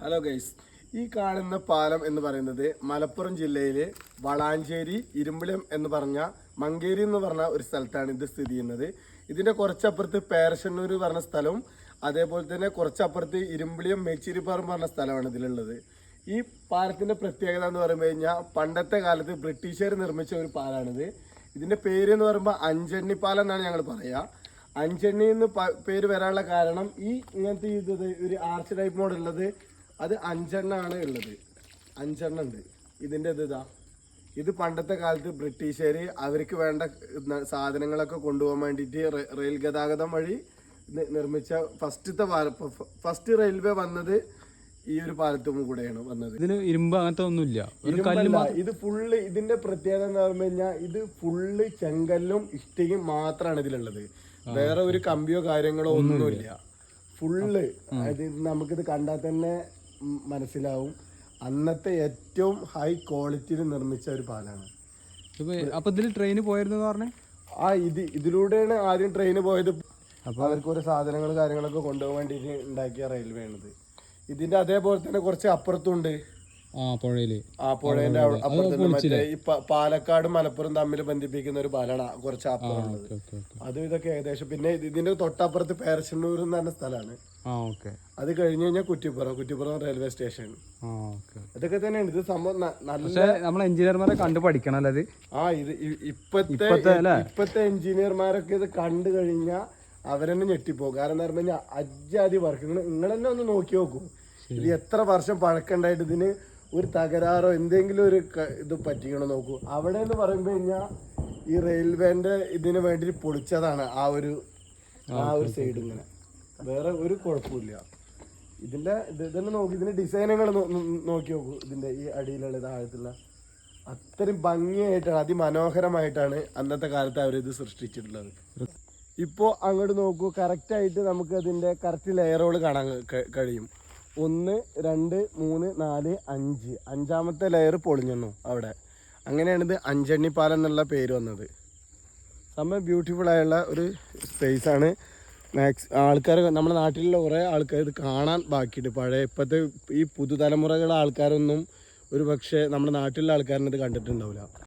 Hello guys, ഈ കാണുന്ന പാലം എന്ന് പറയുന്നത് മലപ്പുറം ജില്ലയിലെ വളാഞ്ചേരി ഇരുമ്പിളിയം എന്ന് പറഞ്ഞ മങ്കേരി എന്ന് പറഞ്ഞ ഒരു സ്ഥലത്താണ് ഇത് സ്ഥിതി ചെയ്യുന്നത്. ഇതിൻ്റെ കുറച്ചപ്പുറത്ത് പേരശന്നൂർ പറഞ്ഞ സ്ഥലവും അതേപോലെ തന്നെ കുറച്ചപ്പുറത്ത് ഇരുമ്പിളിയം മേച്ചിരിപ്പാറം പറഞ്ഞ സ്ഥലമാണ് ഇതിലുള്ളത്. ഈ പാലത്തിൻ്റെ പ്രത്യേകത എന്ന് പറയുമ്പോൾ കഴിഞ്ഞാൽ പണ്ടത്തെ കാലത്ത് ബ്രിട്ടീഷുകാർ നിർമ്മിച്ച ഒരു പാലമാണിത്. ഇതിൻ്റെ പേര് എന്ന് പറയുമ്പോൾ അഞ്ചെണ്ണി പാലം എന്നാണ് ഞങ്ങൾ പറയുക. അഞ്ചെണ്ണി എന്ന് പേര് വരാനുള്ള കാരണം ഈ ഇങ്ങനത്തെ ഇത് ഒരു ആർച്ച് ടൈപ്പ് മോഡുള്ളത് അത് അഞ്ചെണ്ണാണ് ഉള്ളത്. അഞ്ചെണ്ണം ഉണ്ട് ഇതിൻ്റെ ഇത് പണ്ടത്തെ കാലത്ത് ബ്രിട്ടീഷുകാർ അവർക്ക് വേണ്ട സാധനങ്ങളൊക്കെ കൊണ്ടുപോകാൻ വേണ്ടിയിട്ട് റെയിൽ ഗതാഗതം വഴി നിർമ്മിച്ച ഫസ്റ്റ് റെയിൽവേ വന്നത് ഈ ഒരു പാലത്തും കൂടെയാണ് വന്നത്. ഇതിന് ഇരുമ്പ് അങ്ങനത്തെ ഒന്നുമില്ല. ഇത് ഫുള്ള് ഇതിന്റെ പ്രത്യേകത എന്ന് പറഞ്ഞു കഴിഞ്ഞാൽ ഇത് ഫുള്ള് ചെങ്കല്ലും ഇഷ്ടികയും മാത്രമാണ് ഇതിലുള്ളത്. വേറെ ഒരു കമ്പിയോ കാര്യങ്ങളോ ഒന്നുമില്ല. ഫുള്ള് നമുക്കിത് കണ്ടാൽ തന്നെ മനസ്സിലാവും അന്നത്തെ ഏറ്റവും ഹൈ ക്വാളിറ്റിയിൽ നിർമ്മിച്ച ഒരു പാലാണ്. അപ്പൊ ഇതിൽ ട്രെയിൻ പോയിരുന്നു പറഞ്ഞേ? ഇതിലൂടെയാണ് ആദ്യം ട്രെയിൻ പോയത്. അപ്പൊ അവർക്ക് ഒരു സാധനങ്ങൾ കാര്യങ്ങളൊക്കെ കൊണ്ടുപോകാൻ വേണ്ടിയിട്ട് ഉണ്ടാക്കിയ റെയിൽവേ ആണിത്. ഇതിന്റെ അതേപോലെ തന്നെ കുറച്ച് അപ്പുറത്തുണ്ട് പുഴേന്റെ അപ്പുറത്തുണ്ട് മറ്റേ ഈ പാലക്കാട് മലപ്പുറം തമ്മിൽ ബന്ധിപ്പിക്കുന്ന ഒരു പാലാണ് കുറച്ച് അപ്പുറമുള്ളത്. അതും ഇതൊക്കെ ഏകദേശം. പിന്നെ ഇതിന്റെ തൊട്ടപ്പുറത്ത് പേരശന്നൂർ എന്ന് പറഞ്ഞ സ്ഥലമാണ്. അത് കഴിഞ്ഞ് കഴിഞ്ഞാൽ കുറ്റിപ്പുറം റെയിൽവേ സ്റ്റേഷൻ. ഇതൊക്കെ തന്നെയാണ് ഇത് സംഭവം. നല്ല നമ്മളെ എഞ്ചിനീയർമാരെ കണ്ടു പഠിക്കണം. ഇത് ഇപ്പത്തെ എഞ്ചിനീയർമാരൊക്കെ ഇത് കണ്ടു കഴിഞ്ഞാൽ അവരെന്നെ ഞെട്ടിപ്പോകും. കാരണം എന്താ പറഞ്ഞു കഴിഞ്ഞാൽ അജാതി വർക്ക്. നിങ്ങൾ തന്നെ ഒന്ന് നോക്കി നോക്കൂ. ഇത് എത്ര വർഷം പഴക്കണ്ടായിട്ട് ഇതിന് ഒരു തകരാറോ എന്തെങ്കിലും ഒരു ഇത് പറ്റിക്കണോ നോക്കൂ. അവിടെ എന്ന് പറയുമ്പോൾ കഴിഞ്ഞാൽ ഈ റെയിൽവേന്റെ ഇതിന് വേണ്ടി പൊളിച്ചതാണ് ആ ഒരു സൈഡ്. ഇങ്ങനെ വേറെ ഒരു കുഴപ്പമില്ല. ഇതിന്റെ ഇതന്നെ നോക്കി, ഇതിന്റെ ഡിസൈനുകൾ നോക്കി നോക്കൂ. ഇതിന്റെ ഈ അടിയിലുള്ള താഴത്തുള്ള അത്രയും ഭംഗിയായിട്ടാണ് അതിമനോഹരമായിട്ടാണ് അന്നത്തെ കാലത്ത് അവരിത് സൃഷ്ടിച്ചിട്ടുള്ളത്. ഇപ്പോൾ അങ്ങോട്ട് നോക്കൂ, കറക്റ്റായിട്ട് നമുക്ക് അതിൻ്റെ കറക്റ്റ് ലെയറുകൾ കാണാൻ കഴിയും. 1 2 3 4 5 അഞ്ചാമത്തെ ലെയർ പൊളിഞ്ഞു അവിടെ. അങ്ങനെയാണ് ഇത് അഞ്ചെണ്ണി പാലം എന്നുള്ള പേര് വന്നത്. സംഭവം ബ്യൂട്ടിഫുൾ ആയുള്ള ഒരു സ്പേസാണ്. ആൾക്കാർ നമ്മുടെ നാട്ടിലുള്ള കുറേ ആൾക്കാർ ഇത് കാണാൻ ബാക്കിയിട്ട് പഴയ ഇപ്പോഴത്തെ ഈ പുതുതലമുറകളുടെ ആൾക്കാരൊന്നും ഒരു പക്ഷേ നമ്മുടെ നാട്ടിലുള്ള ആൾക്കാരനത് കണ്ടിട്ടുണ്ടാവില്ല.